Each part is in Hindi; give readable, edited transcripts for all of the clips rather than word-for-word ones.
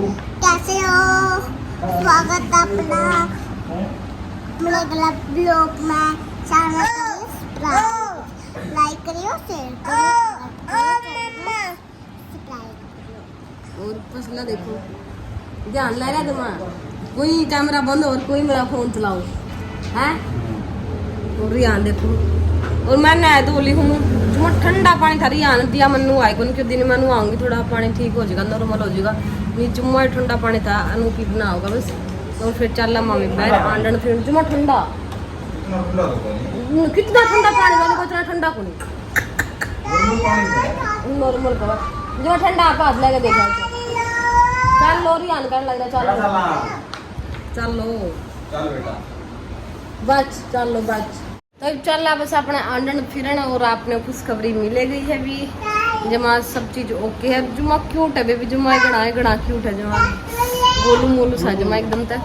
कैसे हो? स्वागत है अपना मेरे ब्लॉग में। चैनल को लाइक करियो, शेयर करियो, और फसला देखो, ध्यान ला रहा तुम्हारा, कोई कैमरा बंद और कोई मेरा फोन चलाओ है। और रियान देखो, और मैं नहा धोली हूँ, जो ठंडा पानी था रियान दिया मनु आए को, क्यों दिन मैं आऊँगी थोड़ा पानी ठीक हो जाएगा, नॉर्मल हो जाएगा। नहीं जुम्मा ठंडा पानी था, अनु की बना होगा बस। तो फिर चल मामी पैर आंडन, फिर जुम्मा ठंडा, कितना ठंडा पानी वाले को, इतना ठंडा को नहीं, नॉर्मल का जो ठंडा आप हाथ लगे देखा। चल लो रियान कर लग रहा, चलो चलो बच, चलो बच। तो चल रहा बस अपने आंडन फिरन, और आपने खुशखबरी मिलेगी है भी, जमा सब चीज ओके है। जुमा क्यूट है बेबी, जुमा गड़ा क्यूट है, जुमा गोलू मोलू सा जुमा एकदम तक।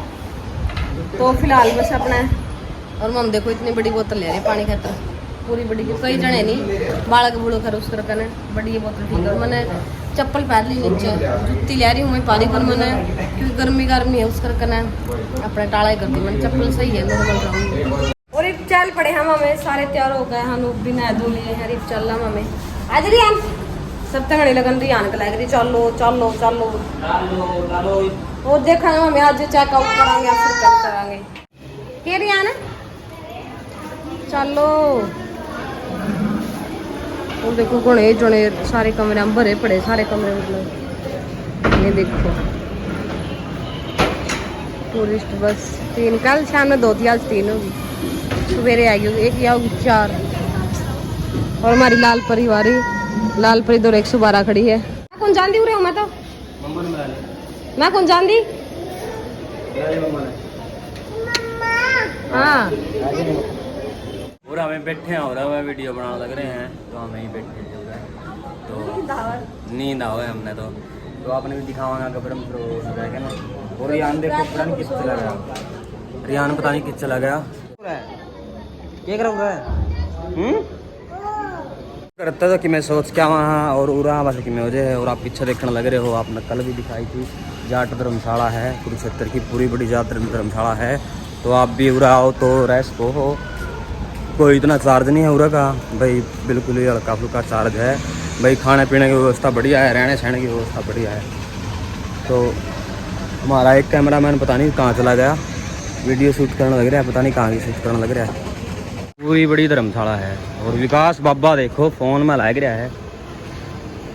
तो फिलहाल बस अपना, और मम देखो इतनी बड़ी बोतल ले रही पानी खातर, पूरी बड़ी कई जने नहीं बालक बूढ़ो खर उस तरह ने बड़ी ये बोतल ठीक है। मैंने चप्पल पहन ली नीचे, जुत्ती ले रही हूँ मैं पानी पर, मैंने क्योंकि गर्मी है उस करके ना अपने टाला ही करती, मैंने चप्पल सही है नॉर्मल रहूँगी। और एक चल पड़े हम, हमें सारे तैयार हो गए, हम बिना धो लिए हैं, रिप चल रहा हमें आज रियान सब तक लगन रियान का लग रही, चलो चलो चलो वो देखा हमें आज चेकआउट करांगे, फिर कल करांगे के रियान चलो। और देखो घने जने सारे कमरे भरे पड़े, सारे कमरे मतलब ये देखो टूरिस्ट बस 3, कल शाम में 2 थी, आज 3 होगी, सवेरे आएगी 1 या होगी 4। और हमारी लाल परी 112 खड़ी है। मैं कौन जानती हूँ मैं तो मैं कौन जानती हाँ। और हमें बैठे हैं और हमें वीडियो बनाने लग रहे हैं, तो हम यहीं बैठे हैं, तो नींद आ गए हमने तो आपने भी दिखावांगा कब्रम तो ना। और रियान देखो पता नहीं किस चला गया, रियान पता नहीं किस चला गया, क्या कर रहा है करता था कि मैं सोच क्या वहाँ और उरा बस कि मैं हो जाए। और आप पीछे देखने लग रहे हो, आपने कल भी दिखाई थी, जाट धर्मशाला है कुरुक्षेत्र की, पूरी बड़ी जाट धर्मशाला है। तो आप भी उरा आओ तो रेस्ट को हो, कोई इतना चार्ज नहीं है उरा का भाई, बिल्कुल ही हल्का फुल्का चार्ज है भाई। खाने पीने की व्यवस्था बढ़िया है, रहने सहने की व्यवस्था बढ़िया है। तो हमारा एक कैमरामैन पता नहीं कहाँ चला गया, वीडियो शूट करने लग रहा है, पता नहीं कहाँ की शूट करने लग रहा है। पूरी बड़ी धर्मशाला है। और विकास बाबा देखो फोन में लग रहा है,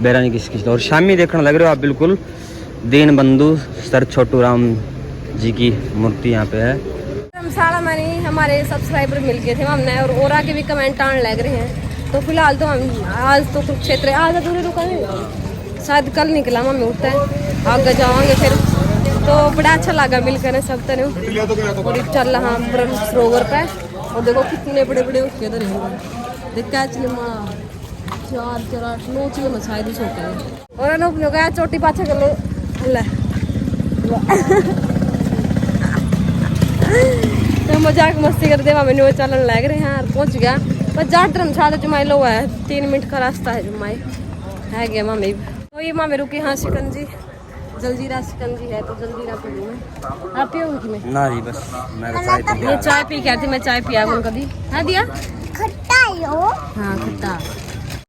बेरा नहीं किस। और शामी देखने लग रहे हो आप, बिल्कुल दीन बंधु सर छोटू राम जी की मूर्ति यहाँ पे है। धर्मशाला में नहीं, हमारे सब्सक्राइबर मिल गए थे हमने, और ओरा के भी कमेंट आने लग रहे हैं। तो फिलहाल तो हम आज तो कुरुक्षेत्र आज अधूरे रुका है, शायद कल निकला मम्मी उठता है, आगे जाओगे फिर। तो बड़ा अच्छा लगा मिलकर सब तरह। और चल रहा ब्रह्म सरोवर पे, और देखो कितने बड़े बड़े उसके इधर देख कैच 4 8 9 चले में शायद ही सोते हैं। और अनूप ने कहा चोटी पाछे कर लो ले तो मजाक मस्ती कर दे मैंने, वो चलन लग रहे हैं। पहुंच गया पर जाट धर्मशाला जुमाई लो है, 3 मिनट का रास्ता है जुमाई है गया मामी। तो ये मामी रुकी हाँ शिकंजी, जलजीरा शिकंजी है, तो जलजीरा पी लूँ मैं। आप पियोगी कि मैं ना जी बस मैं चाय पी ये चाय पी के थी, मैं चाय पिया कौन कभी हाँ दिया खट्टा यो। हाँ खट्टा।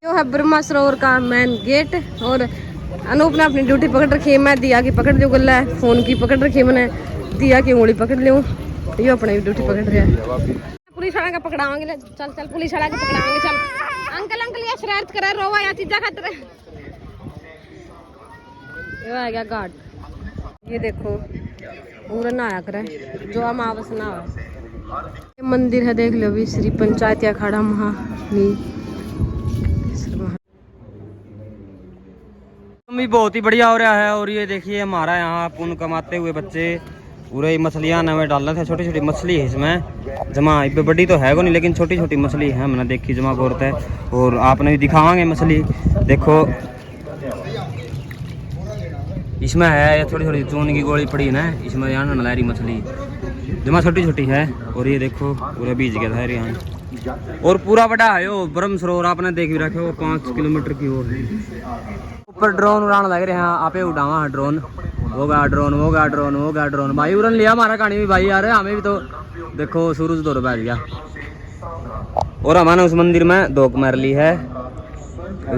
जो है ब्रह्मा सरोवर का मेन गेट। और अनूप ने अपनी ड्यूटी पकड़ रखी है, मैं दिया की पकड़ लियो, गला है फोन की पकड़ रखी है, मैंने दिया की उंगली पकड़ लियो, ये अपनी ड्यूटी पकड़ रहा है। पुलिस वाला का पकड़ावांगे, चल चल पुलिस वाला का पकड़ावांगे, चल अंकल अंकल ये शरारत करे रोवा या चीजा खाते रहे। ये आ गया घाट, ये देखो पूरा नहाया करे जो अमावस नहावा। ये मंदिर है देख लो भी, श्री पंचायत अखाड़ा महानी भी बहुत ही बढ़िया हो रहा है। और ये देखिए हमारा यहाँ पुण्य कमाते हुए बच्चे पूरे मछलियाँ नवे डाल रहे थे, छोटी छोटी मछली है इसमें जमा, बड़ी तो है को नहीं लेकिन छोटी छोटी मछली है, मैंने देखी जमा गौरत है। और आपने भी दिखावांगे मछली देखो, इसमें है थोड़ी थोड़ी चून की गोली पड़ी ना, इसमें यहाँ नलहरी मछली जमा छोटी छोटी है। और ये देखो पूरा बीज गया था यहाँ, और पूरा बड़ा है वो ब्रह्म सरोवर, आपने देख भी रखे हो 5 किलोमीटर की ओर। ऊपर ड्रोन उड़ाने लग रहे हैं, आपे उड़ावा ड्रोन वो गा ड्रोन, वो गा ड्रोन, वो गा ड्रोन। भाई उड़न लिया हमारा कहानी भी भाई यार, हमें भी तो देखो सूरज दौर बैठ गया। और हमारे उस मंदिर में धोख मार ली है।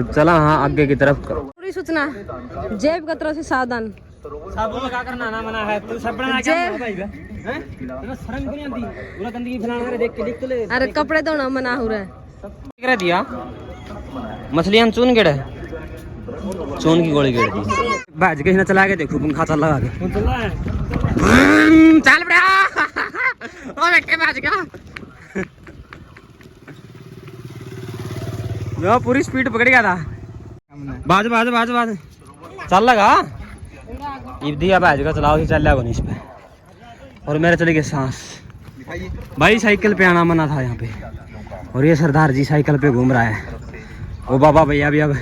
चला हाँ आगे की तरफ। पूरी सूचना जेब कतरों से सावधान। साबुन में क्या करना ना मना है, तू सब बना क्या भाई हैं? तेरा शर्म क्यों नहीं आती? पूरा गंदगी फैलाना करे, देख तो ले। अरे कपड़े धोना मना हो रहा है। क्या दिया? मछलियां चून गेड़ है, चून की गोली गेड़ दी। भाज के ना चला के देखो पंखा चल लगा के। चल बड़ा ओ बेटे भाज गया। जो पूरी स्पीड पकड़ गया था। बाज बाज बाज बाज चल लगा दिया भाज का चलाओ ही चल लगा इस पे। और मेरे चली गई सांस। भाई साइकिल पे आना मना था यहाँ पे, और ये सरदार जी साइकिल पे घूम रहा है। ओ बाबा भैया भी अब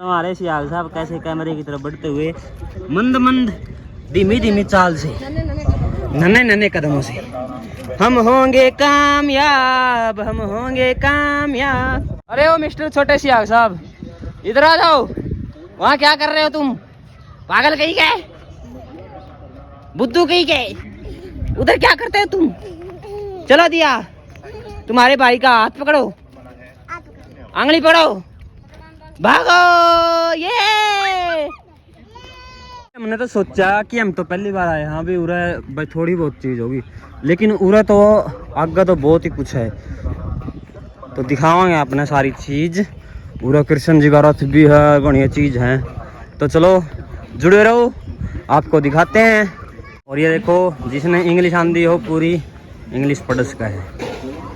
हमारे सियाल साहब कैसे कैमरे की तरफ बढ़ते हुए मंद मंद धीमी धीमी चाल से, नन्हे नन्हे कदमों से, हम होंगे कामयाब, हम होंगे कामयाब। अरे ओ मिस्टर छोटे सियाल साहब इधर आ जाओ। वहाँ क्या कर रहे हो तुम? पागल कहीं गए, बुद्धू कहीं गए, उधर क्या करते हो तुम? चलो दिया तुम्हारे भाई का हाथ पकड़ो, आंगली पकड़ो, भागो। ये हमने तो सोचा कि हम तो पहली बार आए यहाँ भी, उरा भाई थोड़ी बहुत चीज होगी, लेकिन उरा तो आगे तो बहुत ही कुछ है। तो दिखावांगे अपने सारी चीज। पूरा कृष्ण जी का रथ भी है, बढ़िया चीज है। तो चलो जुड़े रहो, आपको दिखाते हैं। और ये देखो जिसने इंग्लिश आंधी हो पूरी इंग्लिश पढ़ सका है,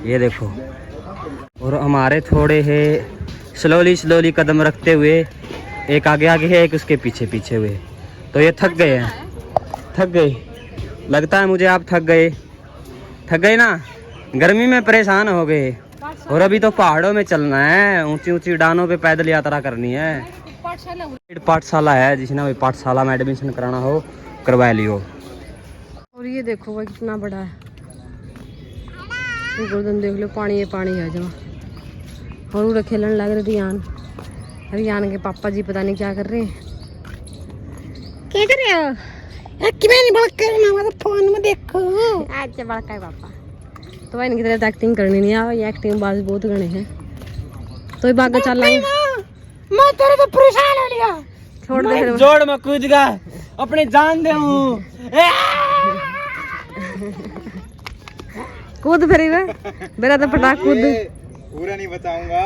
ये देखो। और हमारे थोड़े है स्लोली स्लोली कदम रखते हुए, एक आगे आगे है एक उसके पीछे पीछे हुए। तो ये थक गए हैं, थक गए लगता है मुझे। आप थक गए ना, गर्मी में परेशान हो गए। और अभी तो पहाड़ों में चलना है, ऊंची ऊंची डानों पे पैदल यात्रा करनी है। पाठशाला है, जिसने भाई पाठशाला में एडमिशन कराना हो करवा लियो। और ये देखो भाई कितना बड़ा है, गोल्डन देख लो, पानी है पानी है जमा। और उधर खेलने लग रहे रियान, रियान के पापा जी पता नहीं क्या कर रहे हैं। क्या कर रहे हो? फोन में देखो। अच्छा बड़का है पापा। तो भाई इनकी तरह एक्टिंग करनी नहीं है, ये एक्टिंग बाज बहुत गणे हैं। तो ये बाग चल रहा है, मैं तेरे तो परेशान हो लिया। छोड़ दे जोड़ में कूद गया, अपनी जान दे हूं। कूद फिर मेरा तो पटाख कूद, पूरा नहीं बचाऊंगा।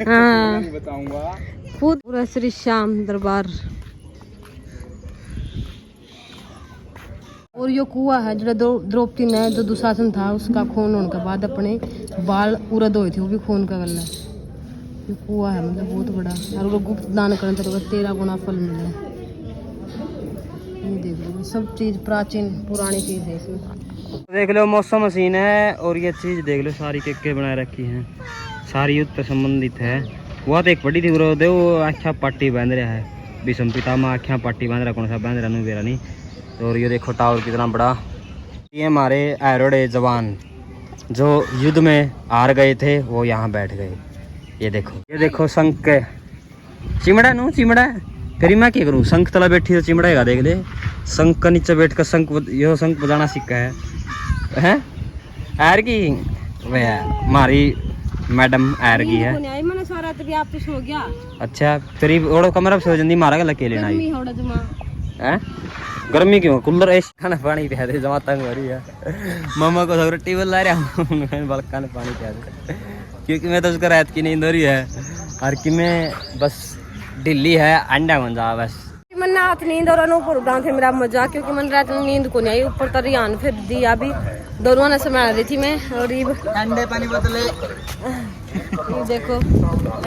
हाँ नहीं बचाऊंगा कूद। पूरा श्री श्याम दरबार। और ये कुआ है जो द्रौपदी ने जो दुशासन था उसका खून होने के बाद अपने बाल पूरा धोए थे, वो भी खून का गला है। ये कुआ है मतलब बहुत बड़ा। और वो गुप्त दान करने तो 13 गुना फल मिला है। ये देख लो सब चीज प्राचीन पुरानी चीज है इसमें। देख लो मौसम हसीन है। और ये चीज देख लो सारी केके बनाए रखी हैं, सारी युद्ध से संबंधित है। वो तो एक बड़ी थी वो आख्या पार्टी बांध रहा है, विषम पिता में आख्या पार्टी बांध रहा, कौन सा बांध रहा नहीं नहीं। और ये देखो टावर कितना बड़ा। ये हमारे एरोडे जवान जो युद्ध में हार गए थे वो यहाँ बैठ गए। ये देखो शंख के चिमड़ा नू चिमड़ा। फिर मैं क्या करूँ, शंख तला बैठी तो चिमड़ेगा। देख ले शंख का नीचे बैठ कर शंख यो शंख बजाना सीखा है एर की हमारी मैडम एर की है। मैंने सारा तभी आप तो सो गया। अच्छा तेरी ओड़ो कमरा पे सो जंदी, मारा गला के लेना गर्मी होड़ा जमा है। गर्मी क्यों, कूलर ऐसे खाना पानी पिया दे, जमा तंग हो रही है। मामा को सब टेबल ला रहा हूँ बल्कन पानी पिया दे, क्योंकि मैं तो उसका रात की नींद हो रही है और कि मैं बस ढिल्ली है अंडा बन जा बस। मन रात नींद और ऊपर उड़ा थे मेरा मजा, क्योंकि मन रात में नींद को नहीं आई। ऊपर तो रियान फिर दिया भी दोनों ने संभाल रही थी मैं और ठंडे पानी बदले। ये देखो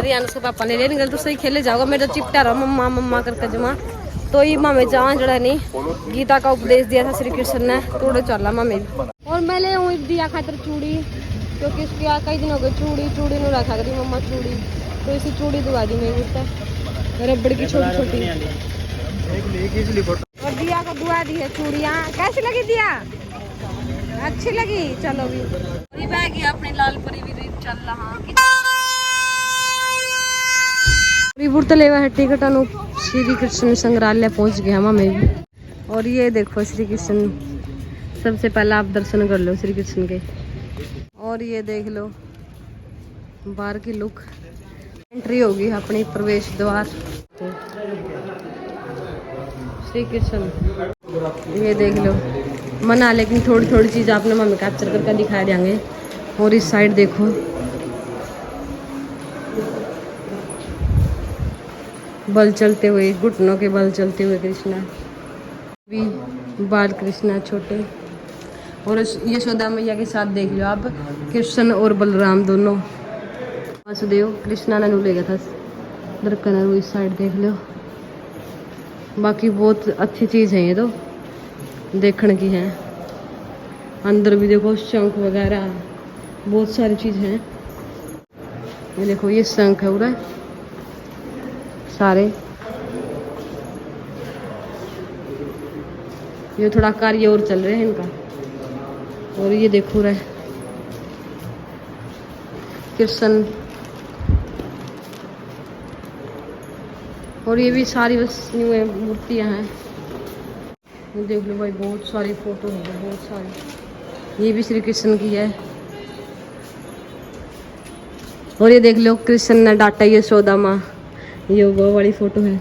रियान उसके पापा ने ले निकल तो सही खेले जाओगा। मेरा चिपटा रहा मम्मा मम्मा करके जमा। तो ये मामे जहाँ जड़ा नहीं गीता का उपदेश दिया था श्री कृष्ण ने, थोड़े चला मामे। और मैं ले हूँ दिया खातर चूड़ी, क्योंकि इसकी कई दिन हो गए चूड़ी नहीं रखा करी मम्मा चूड़ी, तो इसी चूड़ी दुआ दी मेरी उठता रबड़ की छोटी छोटी। और दिया को दुआ दी है चूड़ियाँ। कैसी लगी दिया? अच्छी लगी। चलो भी बैग अपनी लाल परी भी चल रहा। बुरतले हुआ है टिकट अनु श्री कृष्ण संग्रहालय पहुंच गया हम हमें भी। और ये देखो श्री कृष्ण, सबसे पहले आप दर्शन कर लो श्री कृष्ण के। और ये देख लो बाहर की लुक, एंट्री होगी अपनी प्रवेश द्वार। श्री कृष्ण ये देख लो मना, लेकिन थोड़ी थोड़ी चीज आपने मम्मी कैप्चर करके दिखा देंगे। और इस साइड देखो बल चलते हुए, घुटनों के बल चलते हुए कृष्णा, भी बाल कृष्णा छोटे। और यशोदा मैया के साथ देख लो आप कृष्ण और बलराम दोनों। वासुदेव कृष्णा ने ले गया था दरकनर, इस साइड देख लो। बाकी बहुत अच्छी चीज है ये तो देखने की है। अंदर भी देखो शंख वगैरह बहुत सारी चीज हैं। ये देखो ये शंख है पूरा सारे। ये थोड़ा कार्य और चल रहे हैं इनका। और ये देखो रहे कृष्ण। और ये भी सारी बस न्यू मूर्तियां हैं। ये देख लो भाई बहुत सारी फोटो है, बहुत सारी। ये भी श्री कृष्ण की है। और ये देख लो कृष्ण ने डांटा यशोदा माँ, ये वो वाली फोटो है।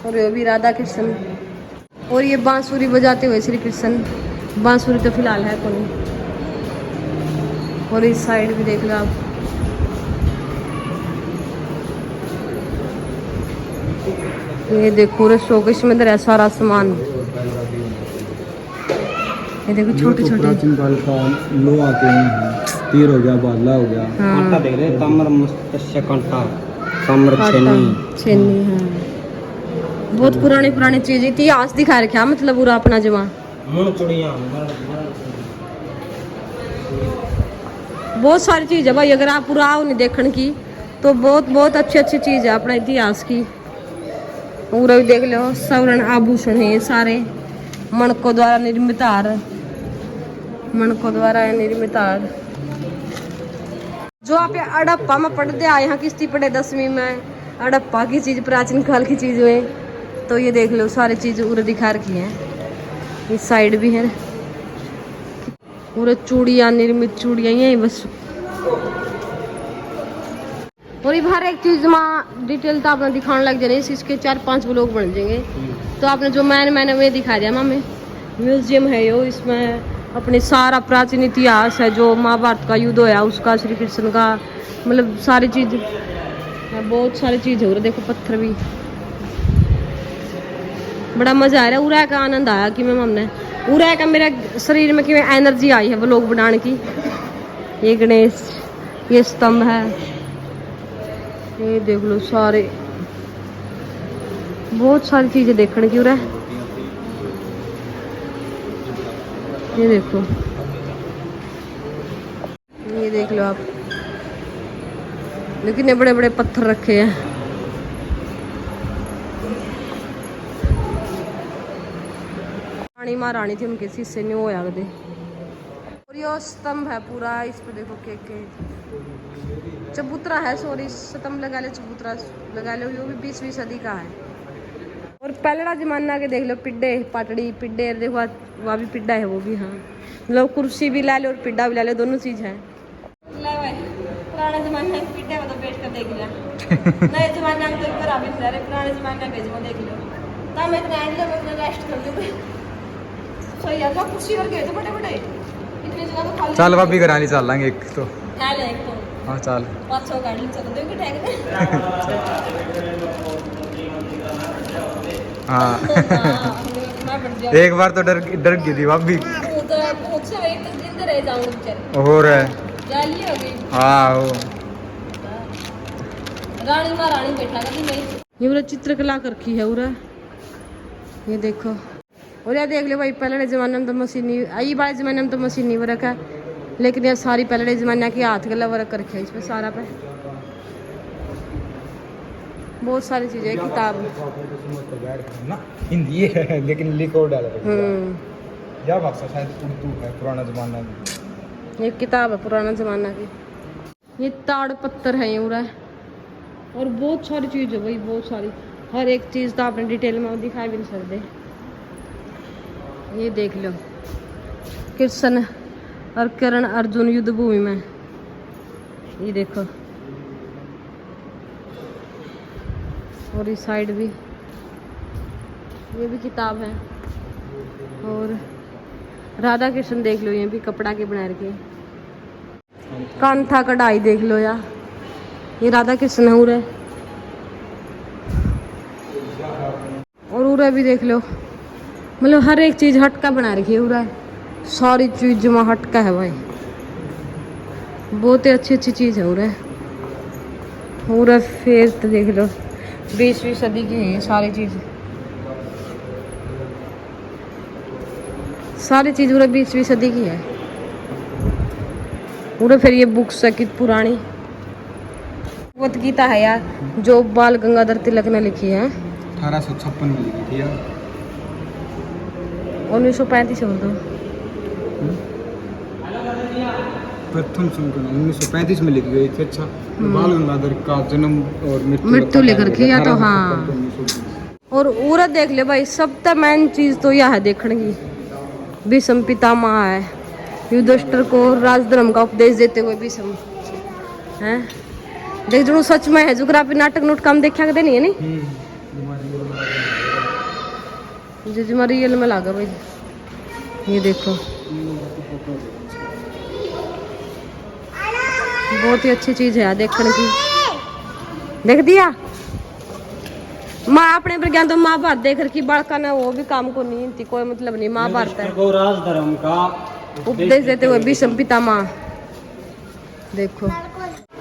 और ये भी राधा कृष्ण। और ये बांसुरी बजाते हुए श्री कृष्ण, बांसुरी तो फिलहाल है तो नहीं। और इस साइड भी देख लो आप, ये देखो शोकेश में है सारा सामान। ये देखो छोटे छोटे प्राचीन काल का लोहा आते हैं, तीर हो गया, बाला हो गया। कांटा देख रहे हैं, ताम्र मत्स्य कांटा, ताम्र छेनी। हाँ बहुत पुरानी पुरानी चीज, इतिहास दिखा रखा मतलब पूरा अपना जमा। बहुत सारी चीज है भाई, अगर आप पूरा आओ नहीं देखने की तो बहुत बहुत अच्छी अच्छी चीज है अपना इतिहास की। पूरा भी देख लो स्वर्ण आभूषण है सारे, मणकों द्वारा निर्मित हार, मणकों द्वारा निर्मित हार। जो आप हड़प्पा में पढ़ते आए, यहाँ किस्ती पढ़े 10वीं में, हड़प्पा की चीज, प्राचीन काल की चीज में। तो ये देख लो सारी चीज उरे दिखा रखी है। इस साइड भी है पूरे चूड़ियाँ, निर्मित चूड़ियाँ ही बस। और ये हर एक चीज में डिटेल तो आपने दिखाने लग जाए, इसके 4-5 ब्लॉग बन जाएंगे। तो आपने जो मैंने वे दिखा दिया मामे। म्यूजियम है यो, इसमें अपने सारा प्राचीन इतिहास है, जो महाभारत का युद्ध होया उसका, श्री कृष्ण का, मतलब सारी चीज है, बहुत सारी चीज है। और देखो पत्थर भी, बड़ा मजा आ रहा है। उरा का आनंद आया कि मैं हमने उरा का मेरे शरीर में कि एनर्जी आई है व्लॉग बनाने की। ये गणेश, ये स्तंभ है, ये देख लो सारे, बहुत सारी चीजें देखने की। उरा ये देखो, ये देख लो आप, लेकिन ये बड़े बड़े पत्थर रखे हैं। रानी महारानी थी, उनके शीशे नहीं होया दे। और ये स्तंभ है पूरा, इस पे देखो के चबूतरा है, सॉरी स्तंभ लगा ले, चबूतरा लगा लो, ये भी 20वीं सदी का है। और पहला जमाना के देख लो, पिड्डे पाटड़ी, पिड्डे देखो वहाँ भी पिड्डा है, वो भी। हाँ लोग कुर्सी भी ला लो और पिड्डा भी ला लो, दोनों चीज है। पुराना जमाना में पिड्डे में तो बैठ कर देख लिया, नए जमाना में तो घर भी नहीं रहे, पुराने जमाना के जो देख लो। तब मैं इतना रेस्ट कर लूँ, सही है। कुर्सी और गए थे बड़े बड़े, इतने जगह तो खाली। चल भाभी करानी चल लांगे एक तो। है एक तो हाँ चल 500 गाड़ी चल दो कि ठहर दे। हाँ मैं बढ़ जाऊं एक बार तो डर गई थी भाभी। वो तो मुझसे वही तो जिंदा रह जाऊंगा बेचारे। हो रहा है जाली हो गई। हाँ हो। रानी महारानी बैठा कभी नहीं। ये पूरा चित्रकला कर रखी है पूरा, ये देखो। और यार देख लो भाई, पहले जमाने में तो मशीनी, आई वाले जमाने में तो मशीनी वर्क है, लेकिन ये सारी पहले जमाने की हाथ गला वर्क कर रखा है इसमें सारा पे। बहुत सारी चीजें, किताब हिंदी है लेकिन लिखो डाला या भाषा शायद उर्दू है, पुराना जमाना की। ये किताब है पुराना जमाना की। ये ताड़ पत्थर है ये पूरा। और बहुत सारी चीज़ है भाई, बहुत सारी। हर एक चीज़ तो आपने डिटेल में दिखाई भी नहीं सकते। ये देख लो, कृष्ण और करण अर्जुन युद्ध भूमि में, ये देखो। और इस साइड भी ये भी किताब है। और राधा कृष्ण देख लो, ये भी कपड़ा के बना रखे। कांथा कढ़ाई देख लो यार, ये राधा कृष्ण है उरे। और उरे भी देख लो, मतलब हर एक चीज हटका बना रखी है उरे। सारी चीज जमा हटका है भाई, बहुत ही अच्छी अच्छी चीज है उरे। उरे फिर तो देख लो 20वीं सदी की है सारी चीज, सारी चीज पूरा 20वीं सदी की है पूरा। फिर ये बुक्स है कि पुरानी भगवत गीता है यार, जो बाल गंगाधर तिलक ने लिखी है। 1856 में लिखी थी यार। 1935 बोल दो। प्रथम संकलन 1935 में लिखी गई थी। अच्छा, बाल गंगाधर का जन्म और मृत्यु लेकर किया तो हाँ। और उरा देख ले भाई, सब तो मेन चीज तो यह है देखने की, भीष्म पितामह है, युधिष्ठिर को राजधर्म का उपदेश देते हुए भीष्म हैं। देख जो सच में है, जोग्राफी नाटक नोट काम देखा के नहीं है नहीं, जो जो रियल में लागा भाई। ये देखो बहुत ही अच्छी चीज है यार देखने की। देख दिया माँ अपने पर ज्ञान तो महाभारत देख रखी बालका ने, वो भी काम को नहीं थी, कोई मतलब नहीं। महाभारत है, राजधर्म का उपदेश देते हुए भीष्म पितामह देखो।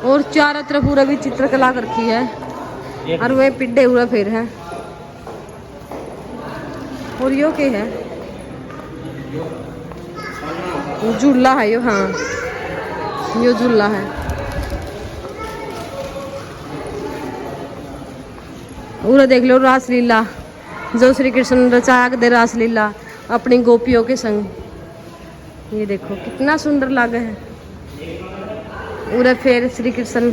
और चारों तरफ पूरा भी चित्रकला कर रखी है, और वह पिड्डे हुआ फिर है। और यो के है झूला है यो, हाँ यो झूला है। पूरा देख लो रासलीला, जो श्री कृष्ण रचाया दे रासलीला अपनी गोपियों के संग। ये देखो कितना सुंदर लगा है पूरा। फिर श्री कृष्ण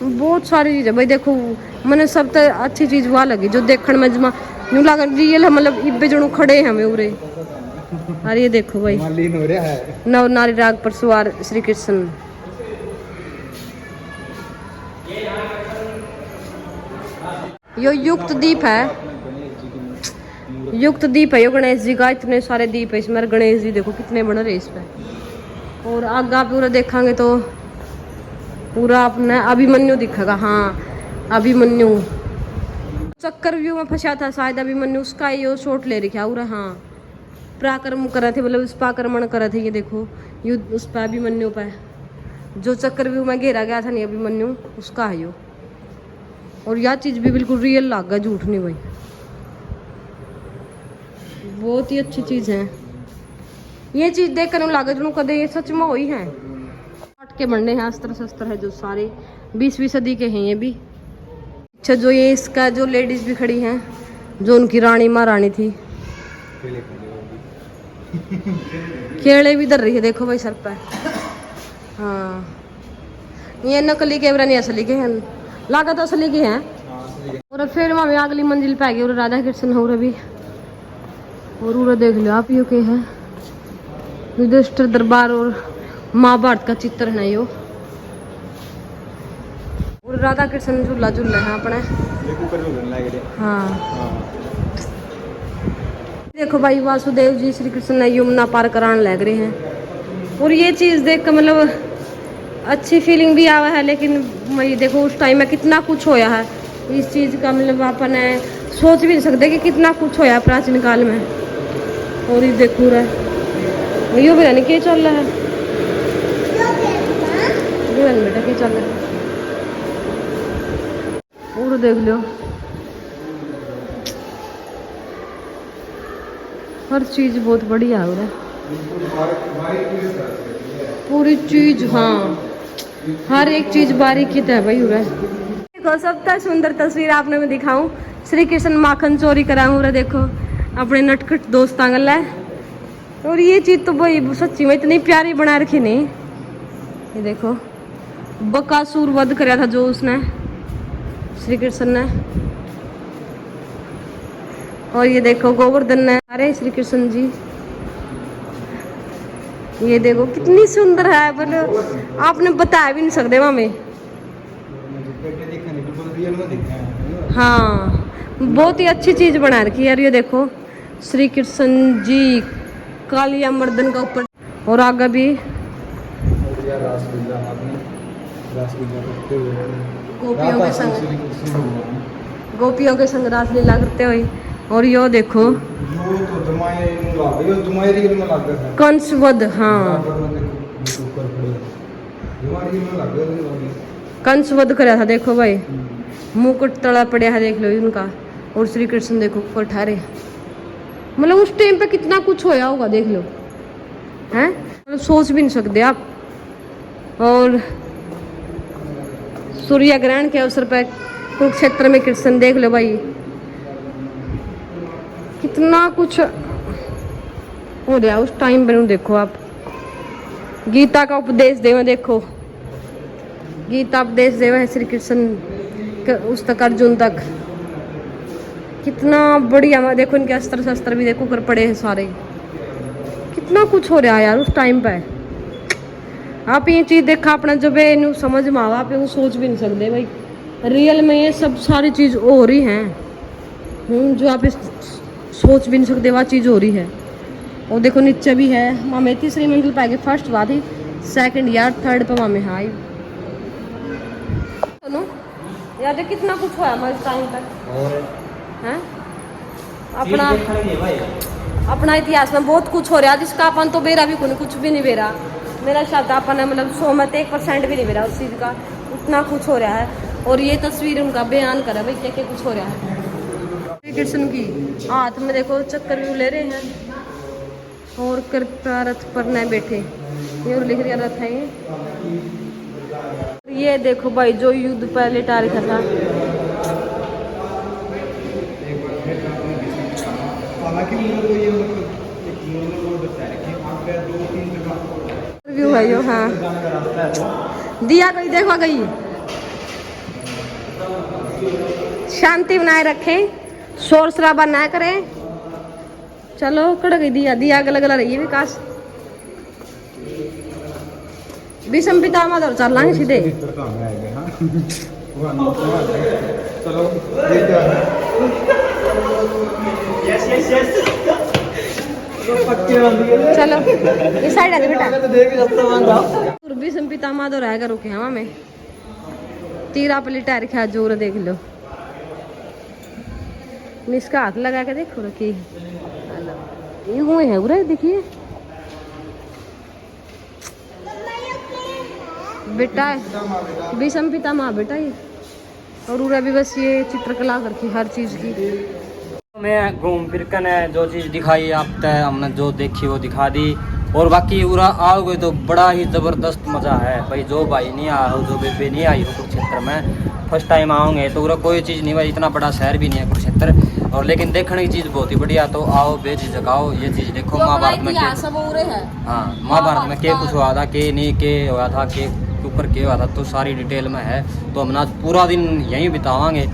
बहुत सारी चीज है भाई। देखो मैंने सब तो अच्छी चीज वहाँ लगी जो देखने में जमा यूं लगा रियल है, मतलब इब्बे जणू खड़े हैं हमें उरे। और ये देखो भाई मालीन हो रहा है, नव नारी राग पर सवार श्री कृष्ण। यो युक्त दीप है, युक्त दीप है यो गणेश जी का। इतने सारे दीप है इसमें, गणेश जी देखो कितने बन रहे इस पे। और आगे पूरा देखेंगे तो पूरा अपना अभिमन्यु दिखेगा। हाँ अभिमन्यु चक्कर व्यू में फंसा था शायद अभिमन्यु, उसका ये शॉट ले रखा पूरा। हाँ पराक्रम कर रहे थे, मतलब स्पाक्रमण कर रहे थे। ये देखो युद्ध उस पर अभिमन्यु पे, जो चक्कर व्यू में घेरा गया था नहीं अभिमन्यु, उसका है यो। और यह चीज भी बिल्कुल रियल लगा, झूठ नहीं भाई, बहुत ही अच्छी चीज है। ये चीज देख कर लगा जो कदे ये सच में हुई है। काट के बनने हैं अस्त्र शस्त्र है जो सारे 20वीं सदी के हैं ये भी। अच्छा जो ये इसका जो लेडीज भी खड़ी हैं, जो उनकी रानी महारानी थी, केले भी धर रही है देखो भाई सर पर। हाँ ये नकली कैमरा नहीं, असली के हैं, लागत असली के हैं। और फिर हमें अगली मंजिल पे आ गई और राधा कृष्ण हो रहा भी। और उरा देख लो आप यो के है युधिष्ठिर दरबार और महाभारत का चित्र है यो। और राधा कृष्ण झूला झूला है अपने। हाँ देखो भाई वासुदेव जी श्री कृष्ण ने यमुना पार कराने लग रहे हैं। और ये चीज देख कर मतलब अच्छी फीलिंग भी आवा है, लेकिन मैं देखो उस टाइम में कितना कुछ होया है इस चीज का, मतलब अपन सोच भी नहीं सकते कि कितना कुछ होया प्राचीन काल में। और ये देखो रहा यो भी क्या चल रहा है, बेटा क्या चल रहा है। और देख लो हर चीज बहुत बढ़िया हो रहा है, पूरी चीज। हाँ हर एक चीज बारीकी है भाई हो रहा है। देखो सबसे सुंदर तस्वीर आपने मैं दिखाऊं, श्री कृष्ण माखन चोरी करा हो रहा देखो अपने नटखट दोस्तां गल है। और ये चीज तो भाई सच्ची में इतनी प्यारी बना रखी नहीं। ये देखो बकासुर वध कराया था जो उसने श्री कृष्ण ने। और ये देखो गोवर्धन ने, अरे श्री कृष्ण जी, ये देखो कितनी सुंदर है, बोलो आपने बता भी नहीं सकते मामे। हाँ बहुत ही अच्छी चीज बना रखी है यार। ये देखो श्री कृष्ण जी कालिया मर्दन का ऊपर, और आगे भी गोपियों के संग रासलीला करते हुए। और यो देखो कंसवध, हाँ कंसवध करा था। देखो भाई मुकुट तला पड़ा है, देख लो इनका। और श्री कृष्ण देखो ऊपर ठहरे, मतलब उस टाइम पे कितना कुछ होया होगा देख लो, हैं मतलब सोच भी नहीं सकते आप। और सूर्य ग्रहण के अवसर पर कुरुक्षेत्र में कृष्ण देख लो भाई, कितना कुछ हो रहा उस टाइम पर। देखो आप गीता का उपदेश देव, देखो गीता उपदेश देव है श्री कृष्ण उस तक अर्जुन तक, कितना बढ़िया। देखो इनके अस्त्र शस्त्र भी देखो कर पड़े हैं सारे, कितना कुछ हो रहा है यार उस टाइम पे। आप ये चीज देखा अपना जब इन समझ में आवा, आप ये सोच भी नहीं सकते भाई रियल में ये सब सारी चीज हो रही हैं, जो आप सोच भी नहीं सकते वह चीज हो रही है। और देखो नीचे भी है मामे, तीसरी मंजिल पे गए, फर्स्ट बात ही सेकंड यार थर्ड पे मामे हाई यार। कितना कुछ हुआ हमारे टाइम पर हैं, अपना इतिहास में बहुत कुछ हो रहा है जिसका अपन तो बेरा भी कुछ भी नहीं बेरा। मेरा साथ अपन है मतलब 100 में 1% भी नहीं बेरा उस चीज़ का, उतना कुछ हो रहा है। और ये तस्वीर उनका बयान करा भाई क्या क्या कुछ हो रहा है। श्री कृष्ण की हाथ में देखो चक्कर भी ले रहे हैं, और कृपया रथ पर न बैठे, ये लिख रहा रथ है ये देखो भाई जो युद्ध पहले तारीख था। व्यू है यो, हाँ दिया गई देखो गई, शांति बनाए रखें, शोर शराबा ना करें। चलो कड़ गई दिया, दिया गला गला रही है विकास। विषम पिता माधव चल लाएंगे सीधे। चलो इस साइड आ बेटा। विषम पिता माधव रहेगा रुके हम में तीरा पली टायर खा जोर देख लो, इसका हाथ लगा के देखो रखी यूं है उरे देखिए बेटा है विषम पिता माँ बेटा ये। और उरा भी बस ये चित्रकला करती हर चीज की। मैं घूम फिर कर जो चीज़ दिखाई आप तय हमने जो देखी वो दिखा दी। और बाकी उरा आओगे तो बड़ा ही ज़बरदस्त मज़ा है भाई। जो भाई नहीं आया हो, जो बेबे नहीं आई हो कुरुक्षेत्र में, फर्स्ट टाइम आओगे तो उरा कोई चीज़ नहीं भाई, इतना बड़ा शहर भी नहीं है कुरुक्षेत्र, और लेकिन देखने की चीज़ बहुत ही बढ़िया। तो आओ बेझिझक आओ, ये चीज़ देखो। महाभारत में हाँ महाभारत में के कुछ हुआ था, के नहीं के हुआ था, के ऊपर के हुआ था, तो सारी डिटेल में है। तो हम ना पूरा दिन यहीं बितावांगे।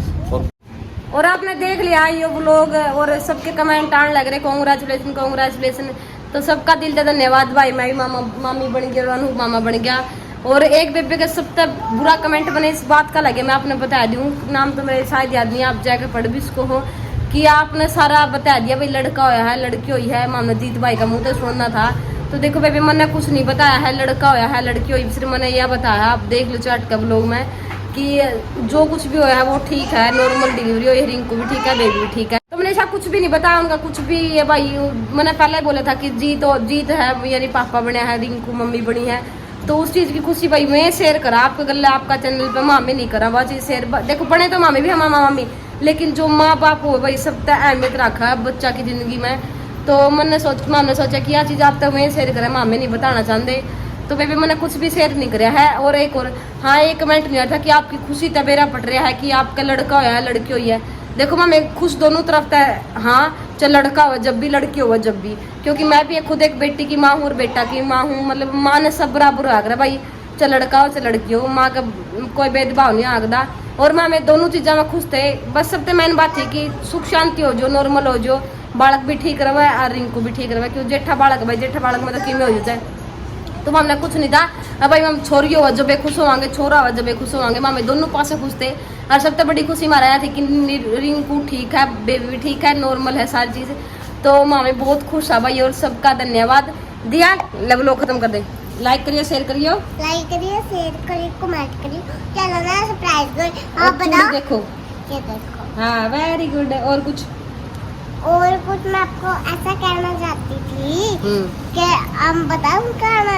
और आपने देख लिया ये व्लॉग, और सबके कमेंट आने लग रहे कांग्रेचुलेशन कांग्रेचुलेशन। तो सबका दिल से धन्यवाद भाई, मैं भी मामी बन गया और अनूप मामा बन गया। और एक बेबे का सबसे बुरा कमेंट बने इस बात का लगे, मैं आपने बता दूं, नाम तो मेरे शायद याद नहीं, आप जाकर पढ़ भी इसको हो, कि आपने सारा बता दिया भाई लड़का होया है लड़की हुई है। मामनजीत भाई का मुँह तो सुनना था। तो देखो बेबी मैंने कुछ नहीं बताया है, लड़का होया है लड़की हुई, सिर्फ मैंने यह बताया, आप देख लो चाट का व्लॉग में, कि जो कुछ भी होया है वो ठीक है, नॉर्मल डिलीवरी हुई है, रिंकू भी ठीक है, बेबी भी ठीक है। तो मैंने ऐसा कुछ भी नहीं बताया उनका कुछ भी। ये भाई मैंने पहले बोला था कि जीत है यानी पापा बने हैं, रिंकू मम्मी बनी है। तो उस चीज़ की खुशी भाई मैं शेयर करा आपका गले, आपका चैनल पे मामी नहीं करा वह चीज़ शेयर। देखो बने तो मामी भी है मामा मामी, लेकिन जो माँ बाप हो भाई सब तक अहमियत रखा है बच्चा की ज़िंदगी में। तो मैंने सोचा कि यह चीज़ आप तक मैं शेयर करें, मामी नहीं बताना चाहते। तो बेबी मैंने कुछ भी शेयर नहीं कराया है। और एक और हाँ एक कमेंट नहीं आया था कि आपकी खुशी तबेरा पट रहा है कि आपका लड़का होया है लड़की हुई है। देखो माँ मैं खुश दोनों तरफ था, हाँ चाहे लड़का हो जब भी लड़की हो जब भी, क्योंकि मैं भी खुद एक बेटी की माँ हूँ और बेटा की माँ हूँ, मतलब माँ ने सब बराबर आ रहा भाई, चाहे लड़का हो चाहे लड़की हो, माँ का कोई भेदभाव नहीं आगदा। और माँ में दोनों चीजा में खुश थे। बस सबसे मेन बात है कि सुख शांति हो जो, नॉर्मल हो जो, बालक भी ठीक रहे और रिंकू भी ठीक रहे। क्यों जेठा बालक भाई, जेठा बालक मतलब किमें हो जाए तो हमने कुछ नहीं था। अब भाई हम छोरी हो जब खुश होंगे, छोरा हो जब खुश होंगे, माँ में दोनों पास खुश थे। और सबसे बड़ी खुशी हमारा यह थी कि रिंकू ठीक है, बेबी भी ठीक है, नॉर्मल है सारी चीज़। तो माँ में बहुत खुश है भाई। और सबका धन्यवाद दिया। लो खत्म कर दे। लाइक करिए, शेयर करिए, लाइक करिए, शेयर करिए, कमेंट करिए, चैनल में सब्सक्राइब करिए। आप और बताओ, देखो। ये देखो। हाँ वेरी गुड। और कुछ मैं आपको ऐसा कहना चाहती थी कि हम बताओ कहना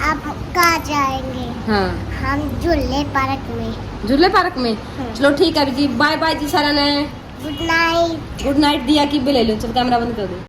आप कहाँ जाएंगे? हाँ हम झूले पार्क में। झूले पार्क में। चलो ठीक है जी, बाय बाय जी सारा ने। Good night. गुड नाइट दिया की भी ले लो। चल कैमरा बंद कर दो।